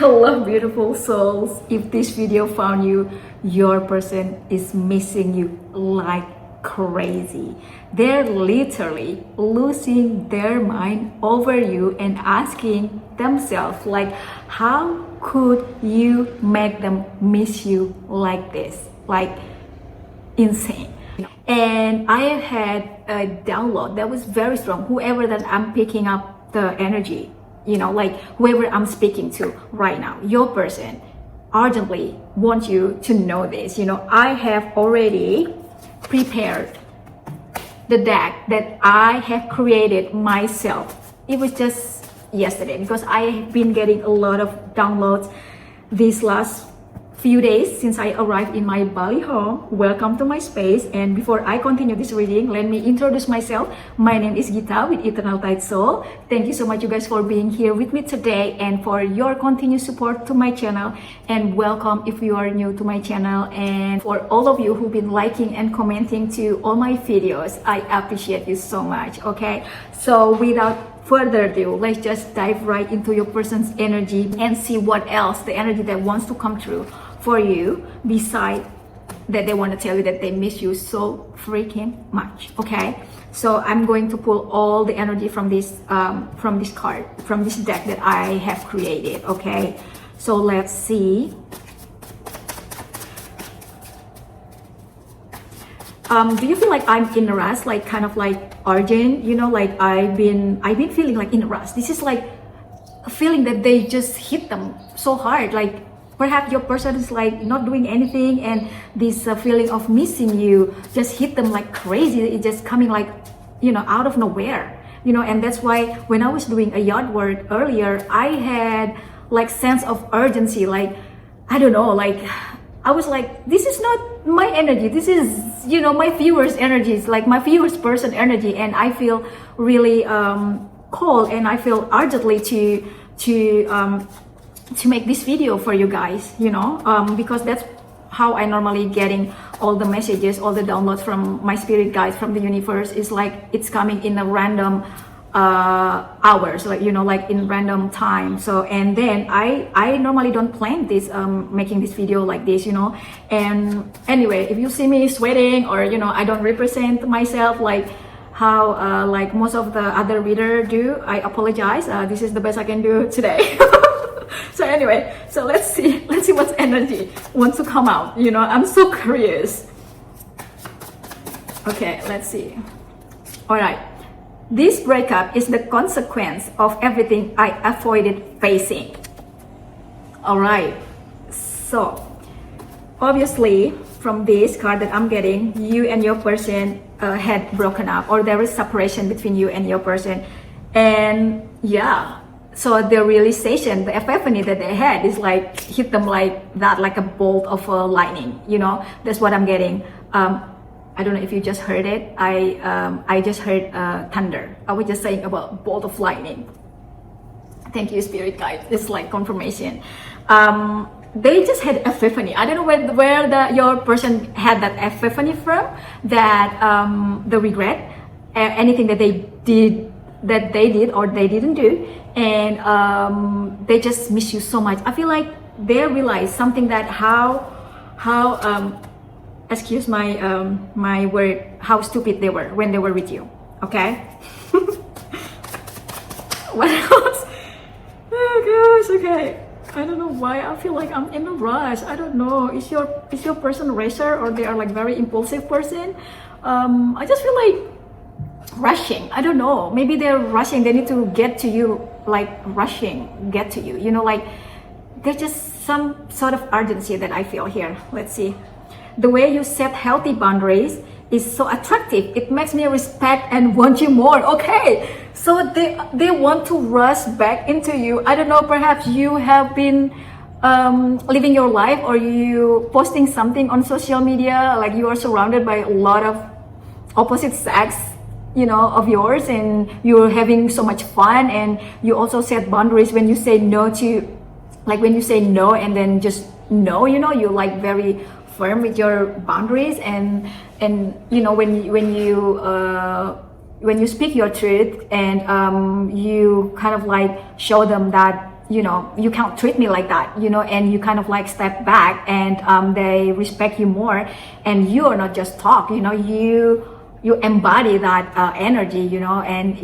Hello, beautiful souls. If this video found you, your person is missing you like crazy. They're literally losing their mind over you and asking themselves, like, how could you make them miss you like this? Like, insane. And I have had a download that was very strong. Whoever that I'm picking up the energy, like whoever I'm speaking to right now, your person urgently wants you to know this. I have already prepared the deck that I have created myself. It was just yesterday because I have been getting a lot of downloads these last few days since I arrived in my Bali home. Welcome to my space. And before I continue this reading, let me introduce myself. My name is Gita with Eternal Tide Soul. Thank you so much, you guys, for being here with me today and for your continued support to my channel. And welcome if you are new to my channel. And for all of you who've been liking and commenting to all my videos, I appreciate you so much. Okay, so without further ado, let's just dive right into your person's energy and see what else the energy that wants to come through for you, beside that they want to tell you that they miss you so freaking much. Okay, so I'm going to pull all the energy from this card, from this deck that I have created. Okay, so let's see. Do you feel like I'm in a rush, like kind of like urgent? Like I've been feeling like in a rush. This is like a feeling that they just hit them so hard, like perhaps your person is like not doing anything, and this feeling of missing you just hit them like crazy. It's just coming like, out of nowhere, and that's why when I was doing a yard work earlier, I had like sense of urgency. Like, I don't know, like I was like, this is not my energy. This is, my viewers' energy. It's like my viewers' person energy. And I feel really called, and I feel urgently to make this video for you guys, because that's how I normally getting all the messages, all the downloads from my spirit guides, from the universe. Is like it's coming in a random hours, like like in random time. So, and then I normally don't plan this making this video like this, and anyway, if you see me sweating, or I don't represent myself like how like most of the other reader do, I apologize. This is the best I can do today. So anyway, so let's see what energy wants to come out. I'm so curious. Okay, let's see. All right, this breakup is the consequence of everything I avoided facing. All right, so obviously from this card that I'm getting, you and your person had broken up, or there is separation between you and your person. And yeah, so the realization, the epiphany that they had is like hit them like that, like a bolt of lightning. That's what I'm getting. I don't know if you just heard it. I just heard thunder. I was just saying about bolt of lightning. Thank you, spirit guide. It's like confirmation. They just had epiphany. I don't know where your person had that epiphany from. That the regret, anything that they did or they didn't do, and they just miss you so much. I feel like they realize something, that how excuse my word, how stupid they were when they were with you. Okay. What else? Oh gosh. Okay, I don't know why I feel like I'm in a rush. I don't know. Is your person a racer, or they are like very impulsive person? I just feel like rushing. I don't know, maybe they're rushing. They need to get to you, like rushing get to you, like there's just some sort of urgency that I feel here. Let's see. The way you set healthy boundaries is so attractive. It makes me respect and want you more. Okay, so they want to rush back into you. I don't know, perhaps you have been living your life, or you posting something on social media, like you are surrounded by a lot of opposite sex of yours, and you're having so much fun, and you also set boundaries when you say no to, like when you say no and then just no, you're like very firm with your boundaries, and when you speak your truth, and you kind of like show them that you know, you can't treat me like that, you know, and you kind of like step back, and they respect you more, and you are not just talk, you know, you embody that energy, you know, and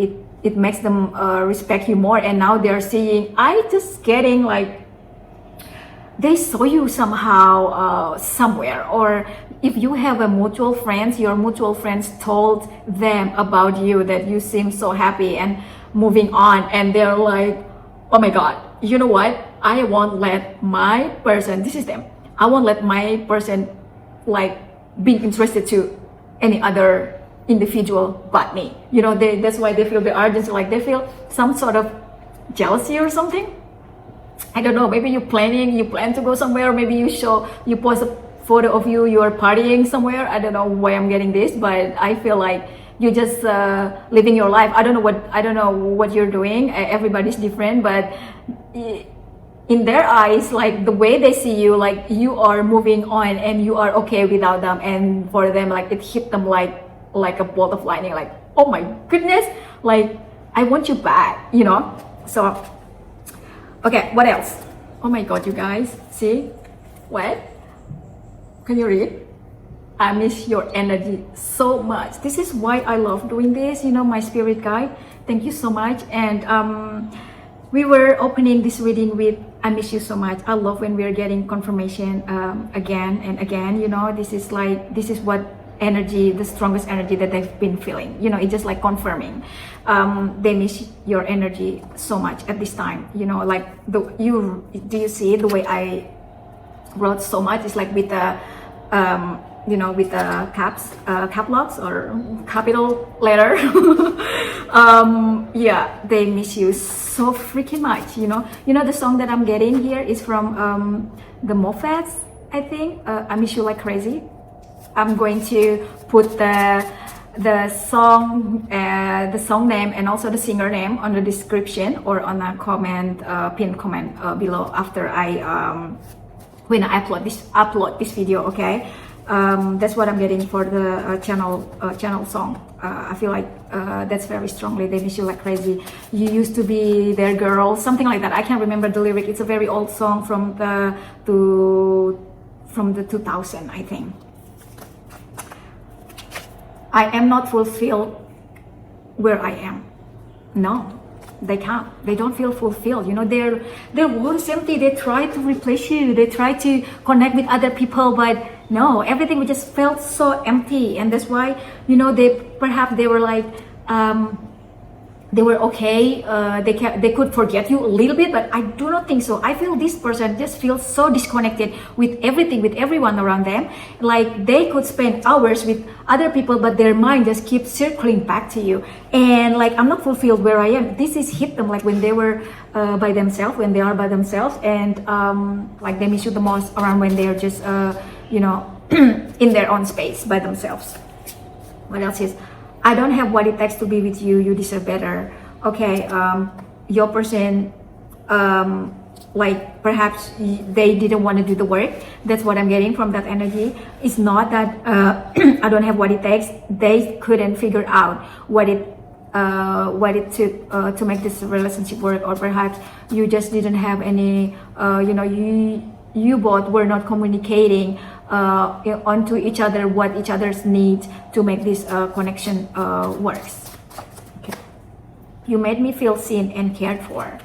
it makes them respect you more. And now they're seeing, I just getting like, they saw you somehow somewhere, or if you have a mutual friends, your mutual friends told them about you, that you seem so happy and moving on, and they're like, oh my god, you know what, I won't let my person, this is them, I won't let my person like be interested to any other individual but me, you know. That's why they feel the urgency, like they feel some sort of jealousy or something. I don't know, maybe you plan to go somewhere, or maybe you post a photo of you are partying somewhere. I don't know why I'm getting this, but I feel like you're just living your life. I don't know what you're doing. Everybody's different, but in their eyes, like the way they see you, like you are moving on and you are okay without them, and for them, like it hit them like a bolt of lightning, like, oh my goodness, like I want you back, you know. So okay, what else? Oh my god, you guys, see what, can you read? I miss your energy so much. This is why I love doing this, you know, my spirit guide. Thank you so much. And we were opening this reading with I miss you so much. I love when we're getting confirmation again and again, you know. This is what energy, the strongest energy that they've been feeling, you know. It's just like confirming they miss your energy so much at this time, you know. Like do you see the way I wrote so much? It's like with the you know, with the cap locks or capital letter. Yeah, they miss you so freaking much, you know. You know, the song that I'm getting here is from the Moffats, I think. I miss you like crazy. I'm going to put the song name and also the singer name on the description or on a comment, pinned comment below after when I upload this video. Okay. That's what I'm getting for the channel song. I feel like that's very strongly. They miss you like crazy. You used to be their girl, something like that. I can't remember the lyric. It's a very old song from the 2000, I think. I am not fulfilled where I am. No, they can't. They don't feel fulfilled. You know, their world's empty. They try to replace you. They try to connect with other people, but no, everything just felt so empty. And that's why, you know, they were like, they were okay. They could forget you a little bit, but I do not think so. I feel this person just feels so disconnected with everything, with everyone around them. Like they could spend hours with other people, but their mind just keeps circling back to you. And like, I'm not fulfilled where I am. This is hit them like when they were by themselves, when they are by themselves, and like they miss you the most around when they are just you know, in their own space by themselves. What else is, I don't have what it takes to be with you. You deserve better. Okay, your person, like perhaps they didn't want to do the work. That's what I'm getting from that energy. It's not that I don't have what it takes. They couldn't figure out what it took to make this relationship work, or perhaps you just didn't have any. You know, you both were not communicating onto each other what each other's need to make this connection works. Okay. You made me feel seen and cared for.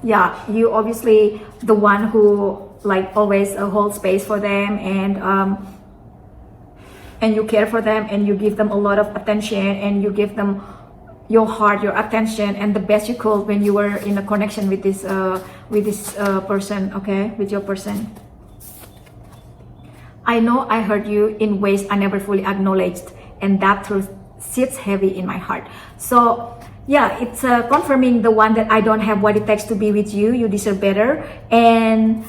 Yeah, you obviously the one who like always hold space for them, and you care for them, and you give them a lot of attention, and you give them your heart, your attention, and the best you could when you were in a connection with this person. Okay, with your person. I know I hurt you in ways I never fully acknowledged, and that truth sits heavy in my heart. So yeah, it's confirming the one that I don't have what it takes to be with you. You deserve better. And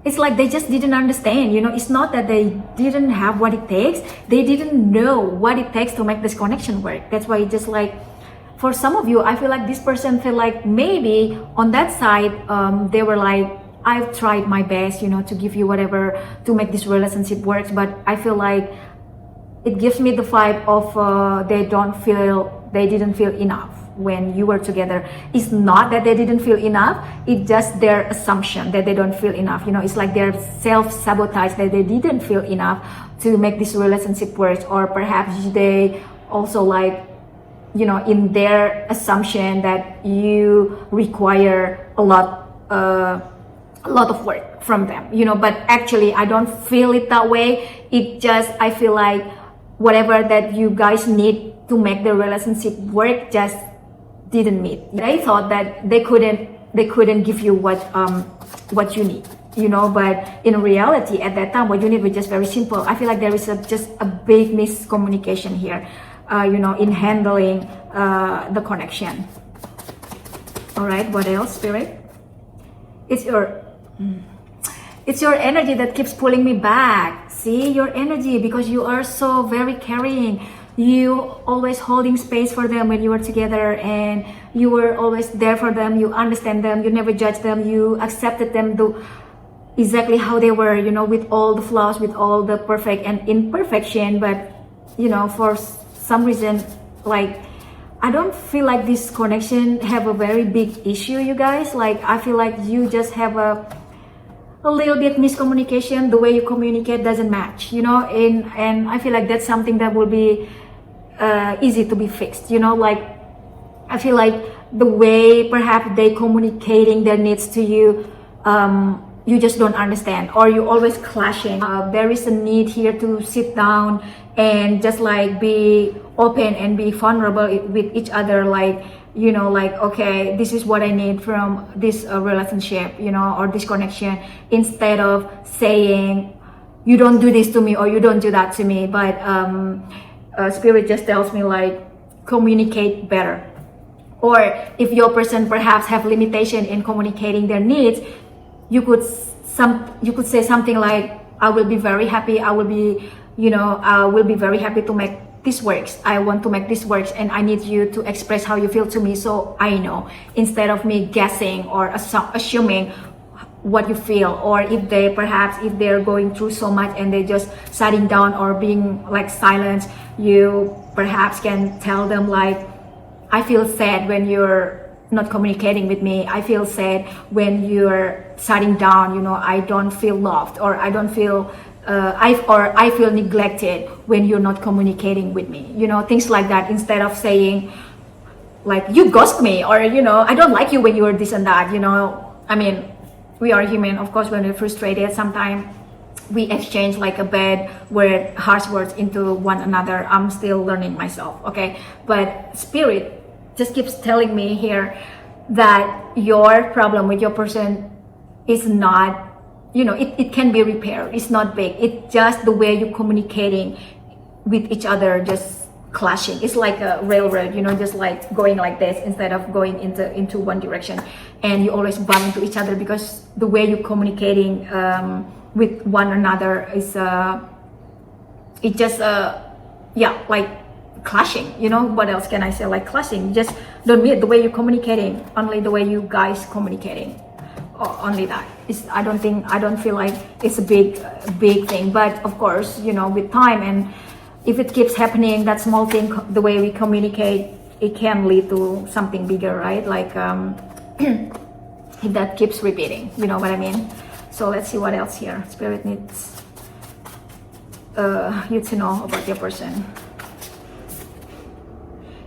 it's like they just didn't understand, you know. It's not that they didn't have what it takes. They didn't know what it takes to make this connection work. That's why it's just like, for some of you, I feel like this person feel like maybe on that side, they were like, I've tried my best, you know, to give you whatever to make this relationship work, but I feel like it gives me the vibe of they didn't feel enough. when you were together. It's not that they didn't feel enough, it's just their assumption that they don't feel enough. It's like their self-sabotage, that they didn't feel enough to make this relationship work. Or perhaps they also like, in their assumption that you require a lot of work from them, but actually I don't feel it that way. It just, I feel like whatever that you guys need to make the relationship work just didn't meet. They thought that they couldn't give you what you need, but in reality at that time what you need was just very simple. I feel like there is just a big miscommunication here, in handling the connection. All right, what else, Spirit? It's your energy that keeps pulling me back. See, your energy, because you are so very caring. You always holding space for them when you were together, and you were always there for them. You understand them, you never judge them, you accepted them exactly how they were, with all the flaws, with all the perfect and imperfection. But for some reason, like, I don't feel like this connection have a very big issue, you guys. Like, I feel like you just have a little bit miscommunication. The way you communicate doesn't match, and I feel like that's something that will be easy to be fixed. Like, I feel like the way perhaps they communicating their needs to you, you just don't understand, or you always clashing. There is a need here to sit down and just like be open and be vulnerable with each other, like, like, okay, this is what I need from this relationship, or this connection, instead of saying, you don't do this to me or you don't do that to me. But Spirit just tells me, like, communicate better. Or if your person perhaps have limitation in communicating their needs, you could say something like, I will be very happy, I will be very happy to make this works. I want to make this works, and I need you to express how you feel to me, so I know, instead of me guessing or assuming what you feel. Or if they're going through so much and they just sitting down or being like silent, you perhaps can tell them, like, I feel sad when you're not communicating with me. I feel sad when you're sitting down, I don't feel loved, or I don't feel I feel neglected when you're not communicating with me, things like that, instead of saying, like, you ghost me, or I don't like you when you're this and that. I mean, we are human, of course. When we're frustrated, sometimes we exchange like a bad word, harsh words into one another. I'm still learning myself, okay? But Spirit just keeps telling me here that your problem with your person is not, it can be repaired. It's not big. It's just the way you're communicating with each other, just clashing. It's like a railroad, just like going like this instead of going into one direction. And you always bump into each other because the way you're communicating with one another is, it just, like clashing. What else can I say? Like clashing. Just don't meet the way you're communicating, only the way you guys communicating. Only that. I don't feel like it's a big thing. But of course, with time, and if it keeps happening, that small thing, the way we communicate, it can lead to something bigger, right? Like if that keeps repeating, you know what I mean? So let's see what else here Spirit needs you to know about your person.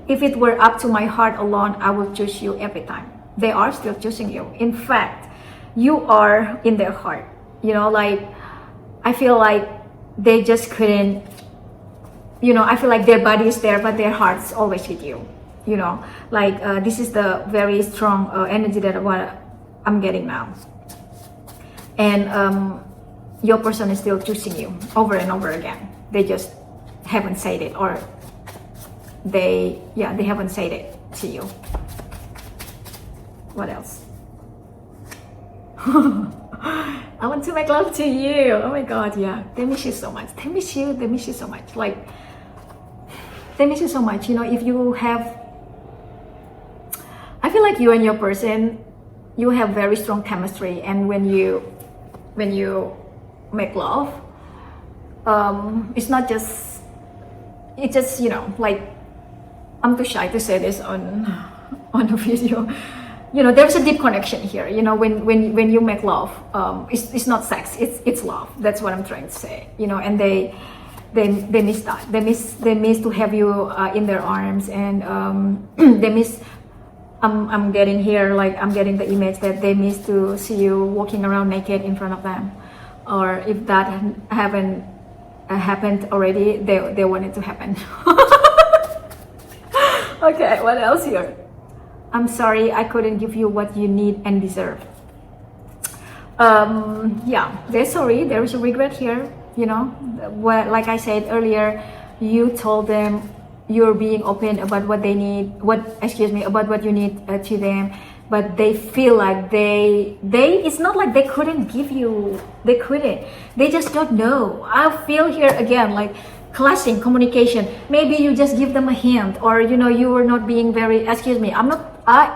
If it were up to my heart alone, I would choose you every time. They are still choosing you. In fact, you are in their heart. Like, I feel like they just couldn't, I feel like their body is there, but their heart's always with you. Like, this is the very strong energy that I'm getting now. And your person is still choosing you over and over again. They just haven't said it, or they haven't said it to you. What else? I want to make love to you. Oh my God, yeah. They miss you so much. They miss you so much. Like, they miss you so much. If you have, I feel like you and your person, you have very strong chemistry. And when you make love, it's just, like, I'm too shy to say this on on the video. You know, there's a deep connection here. You know, when you make love, it's not sex, it's love. That's what I'm trying to say. You know, and they miss that. They miss to have you in their arms, and they miss. I'm getting here, like I'm getting the image that they miss to see you walking around naked in front of them, or if that haven't happened already, they want it to happen. Okay, what else here? I'm sorry I couldn't give you what you need and deserve. Yeah, they're sorry. There is a regret here. You know, like I said earlier, you told them you're being open about what they need, about what you need to them, but they feel like it's not like they couldn't give you, they just don't know. I feel here again like clashing communication. Maybe you just give them a hint, or you know, you were not being very, I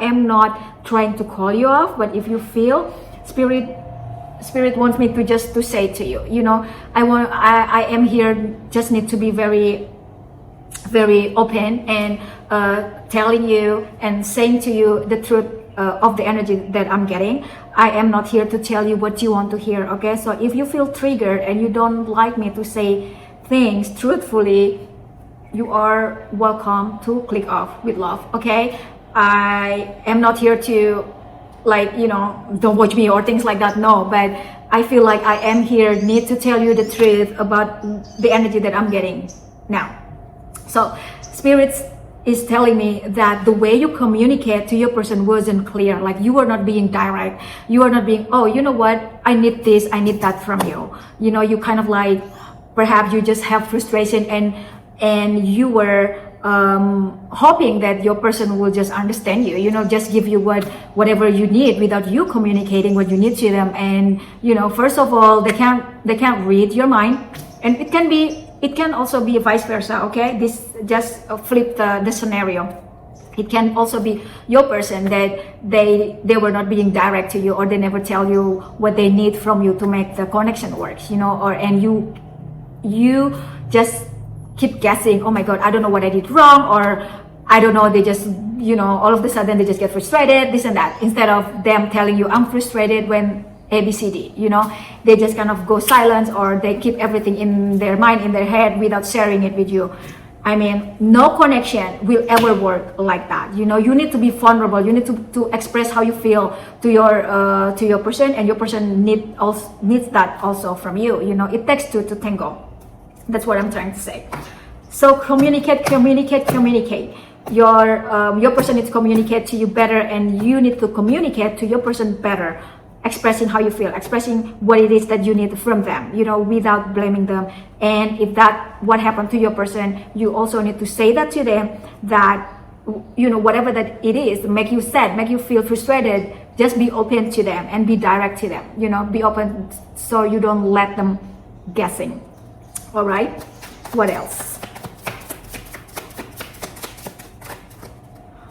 am not trying to call you off, but if you feel spirit wants me to say to you, you know, I am here, just need to be very open and telling you and saying to you the truth of the energy that I'm getting. I am not here to tell you what you want to hear, okay? So if you feel triggered and you don't like me to say things truthfully, you are welcome to click off with love, okay? I am not here to, like, you know, don't watch me or things like that, no, but I feel like I am here, need to tell you the truth about the energy that I'm getting now. So spirits is telling me that the way you communicate to your person wasn't clear. Like you were not being direct. You are not being, oh, you know what? I need this, I need that from you. You know, you kind of like, perhaps you just have frustration and you were hoping that your person will just understand you, you know, just give you whatever you need without you communicating what you need to them. And, you know, first of all, they can't read your mind, and it can also be vice versa, okay? This just flip the scenario. It can also be your person that they were not being direct to you, or they never tell you what they need from you to make the connection work, you know, and you just keep guessing, oh my God, I don't know what I did wrong, or I don't know, they just, you know, all of a sudden they just get frustrated, this and that, instead of them telling you, I'm frustrated when ABCD, you know, they just kind of go silent, or they keep everything in their mind, in their head, without sharing it with you. I mean, no connection will ever work like that. You know, you need to be vulnerable. You need to express how you feel to your person, and your person needs that also from you. You know, it takes two to tango. That's what I'm trying to say. So communicate. Your person needs to communicate to you better, and you need to communicate to your person better, expressing how you feel, expressing what it is that you need from them, you know, without blaming them. And if that what happened to your person, you also need to say that to them, that, you know, whatever that it is, make you sad, make you feel frustrated, just be open to them and be direct to them, you know, be open, so you don't let them guessing. All right, what else?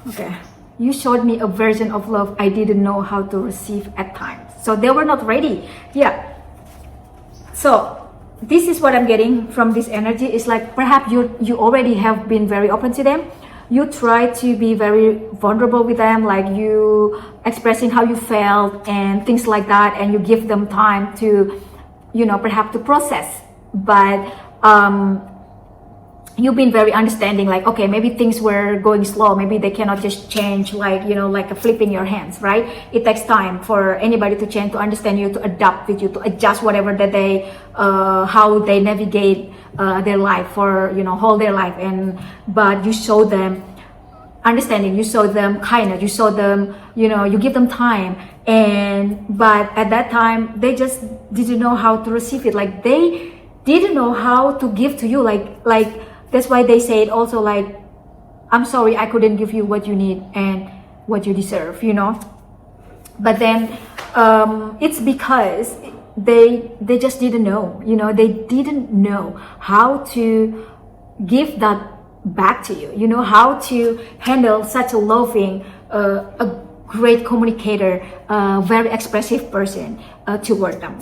Okay, you showed me a version of love I didn't know how to receive at times. So they were not ready. Yeah. So this is what I'm getting from this energy. It's like perhaps you already have been very open to them. You try to be very vulnerable with them, like you expressing how you felt and things like that, and you give them time to, you know, perhaps to process. But you've been very understanding, like, okay, maybe things were going slow, maybe they cannot just change, like, you know, like flipping your hands, right? It takes time for anybody to change, to understand you, to adapt with you, to adjust whatever that they how they navigate their life for, you know, whole their life. And but you show them understanding, you show them kindness, you show them, you know, you give them time. And but at that time they just didn't know how to receive it, like they didn't know how to give to you, like that's why they say it also, like, I'm sorry I couldn't give you what you need and what you deserve, you know. But then it's because they just didn't know, you know, they didn't know how to give that back to you, you know, how to handle such a loving, a great communicator, very expressive person toward them.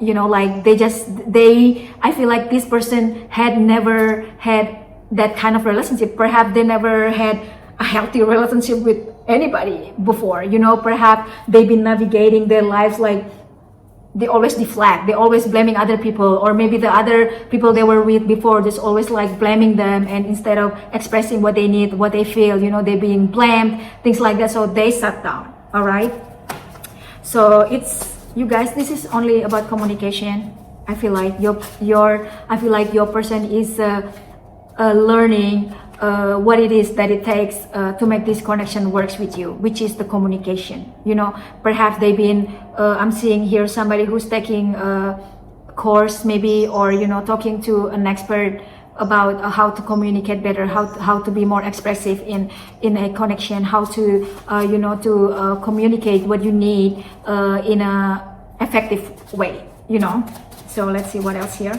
You know, like I feel like this person had never had that kind of relationship. Perhaps they never had a healthy relationship with anybody before. Perhaps they've been navigating their lives like they always deflect, they always blaming other people, or maybe the other people they were with before just always like blaming them, and instead of expressing what they need, what they feel, they're being blamed, things like that. So they shut down. All right. So it's, you guys, this is only about communication. I feel like your person is learning what it is that it takes to make this connection works with you, which is the communication. Perhaps they've been I'm seeing here somebody who's taking a course maybe, or talking to an expert about how to communicate better, how to be more expressive in a connection, how to communicate what you need in a effective way. So let's see what else here.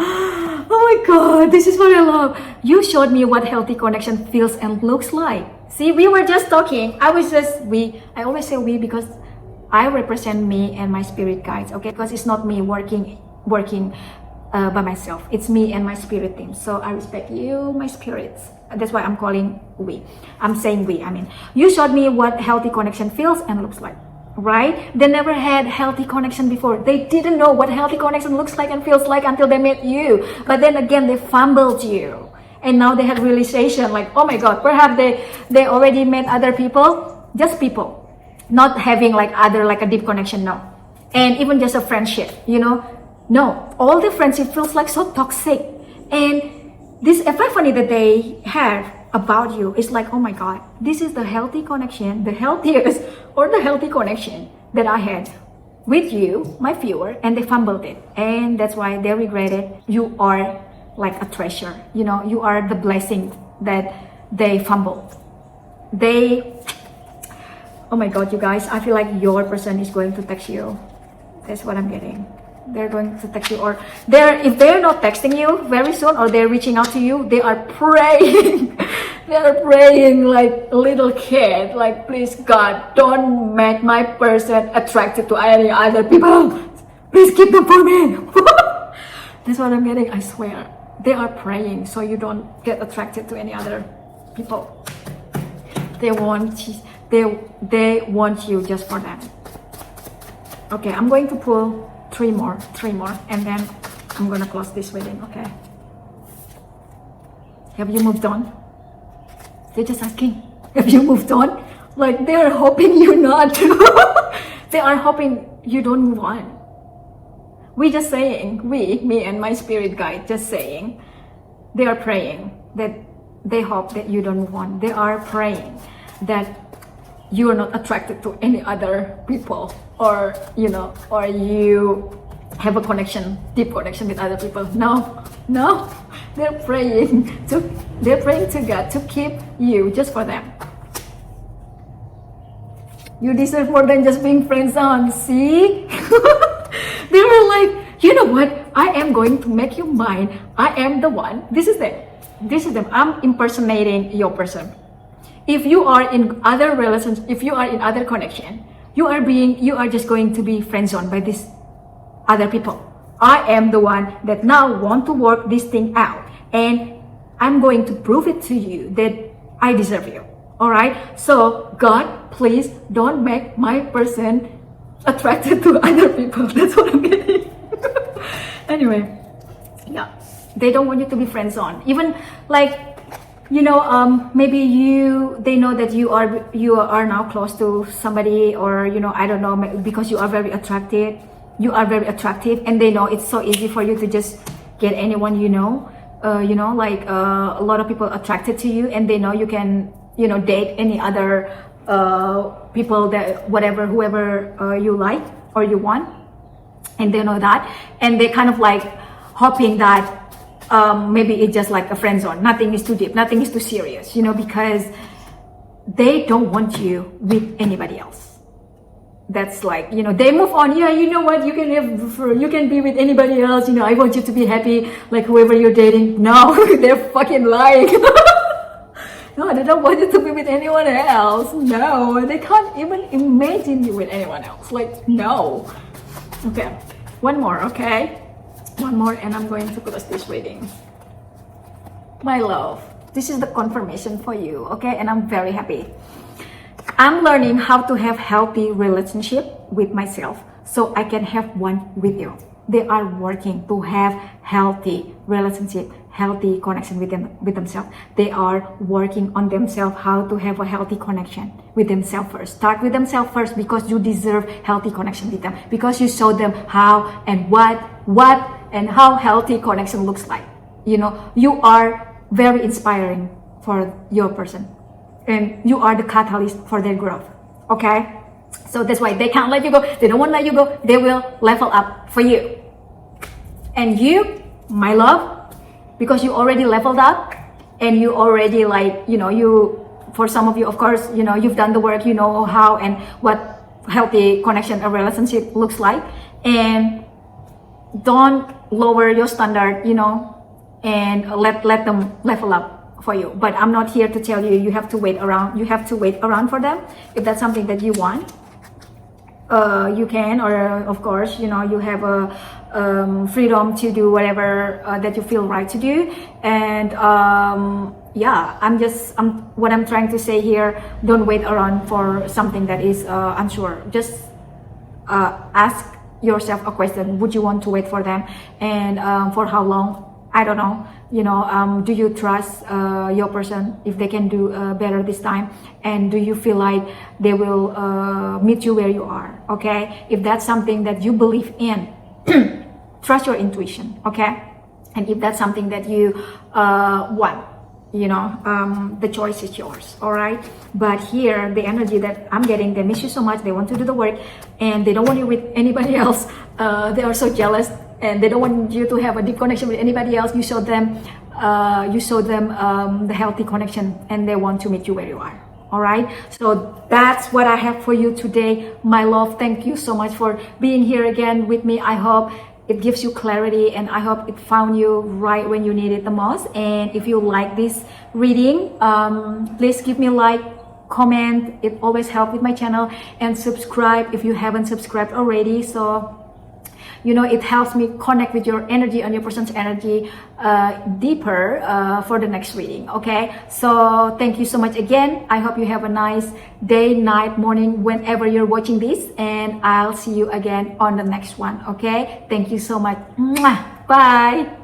Oh my God, this is what I love. You showed me what healthy connection feels and looks like. See, we were just talking. I always say we because I represent me and my spirit guides, okay? Because it's not me working by myself. It's me and my spirit team. So I respect you, my spirits. That's why I'm calling we. I'm saying we, you showed me what healthy connection feels and looks like. Right? They never had healthy connection before. They didn't know what healthy connection looks like and feels like until they met you. But then again, they fumbled you. And now they had realization like, oh my God, perhaps they already met other people, just people. Not having like a deep connection, no. And even just a friendship, No, all the friendship feels like so toxic. And this epiphany that they had about you is like, oh my God, this is the healthy connection, the healthiest or the healthy connection that I had with you, my viewer, and they fumbled it. And that's why they regret it. You are like a treasure, you are the blessing that they fumbled. Oh my God, you guys, I feel like your person is going to text you. That's what I'm getting. They're going to text you, or if they're not texting you very soon, or they're reaching out to you, they are praying. They are praying like a little kid, like, please God, don't make my person attracted to any other people. Please keep them for me. That's what I'm getting, I swear. They are praying so you don't get attracted to any other people. They want you just for them. Okay, I'm going to pull three more, and then I'm gonna close this wedding. Okay, have you moved on? They're just asking, have you moved on? Like they're hoping you not. They are hoping you don't move on. We just saying, me and my spirit guide just saying, they are praying that they hope that you don't move on. They are praying that you are not attracted to any other people, or or you have a connection, deep connection with other people. No, they're praying to God to keep you just for them. You deserve more than just being friends on. See? They were like, you know what? I am going to make you mine. I am the one. This is them. I'm impersonating your person. If you are in other relations, if you are in other connection, you are just going to be friend zoned by these other people. I am the one that now want to work this thing out, and I'm going to prove it to you that I deserve you. All right. So God, please don't make my person attracted to other people. That's what I'm getting. Anyway, yeah, they don't want you to be friend zoned. Even like, maybe they know that you are now close to somebody, or I don't know, because you are very attractive, and they know it's so easy for you to just get anyone like a lot of people attracted to you, and they know you can date any other people, that whoever you like or you want, and they know that, and they kind of like hoping that maybe it's just like a friend zone. Nothing is too deep. Nothing is too serious, because they don't want you with anybody else. That's like, they move on. Yeah, you know what? You can be with anybody else. I want you to be happy, like whoever you're dating. No, they're fucking lying. No, they don't want you to be with anyone else. No, they can't even imagine you with anyone else. Like, no. Okay, one more, okay? One more, and I'm going to close this reading. my love, this is the confirmation for you, okay? And I'm very happy. I'm learning how to have healthy relationship with myself so I can have one with you. They are working to have healthy relationship, healthy connection with themselves. They are working on themselves how to have a healthy connection with themselves first. Start with themselves first because you deserve healthy connection with them. Because you show them how and what and how healthy connection looks like. You know, you are very inspiring for your person. And you are the catalyst for their growth, okay? So that's why they can't let you go. They don't want to let you go. They will level up for you. And you, my love, because you already leveled up and you already for some of you, of course, you've done the work, you know how and what healthy connection or relationship looks like. And don't lower your standard, and let them level up for you. But I'm not here to tell you have to wait around. You have to wait around for them. If that's something that you want, you can, or of course, you have a freedom to do whatever that you feel right to do. And yeah, what I'm trying to say here, don't wait around for something that is unsure. Just ask yourself a question: would you want to wait for them, and for how long? I don't know. Do you trust your person if they can do better this time? And do you feel like they will meet you where you are? Okay, if that's something that you believe in, trust your intuition. Okay, and if that's something that you want, the choice is yours. All right, but here the energy that I'm getting, they miss you so much, they want to do the work, and they don't want you with anybody else. They are so jealous, and they don't want you to have a deep connection with anybody else. You show them the healthy connection, and they want to meet you where you are. All right, so that's what I have for you today, my love. Thank you so much for being here again with me. I hope it gives you clarity, and I hope it found you right when you need it the most. And if you like this reading, please give me a like, comment. It always helps with my channel, and subscribe if you haven't subscribed already. So it helps me connect with your energy and your person's energy deeper for the next reading. Okay, so thank you so much again. I hope you have a nice day, night, morning, whenever you're watching this, and I'll see you again on the next one. Okay, thank you so much. Mwah. Bye.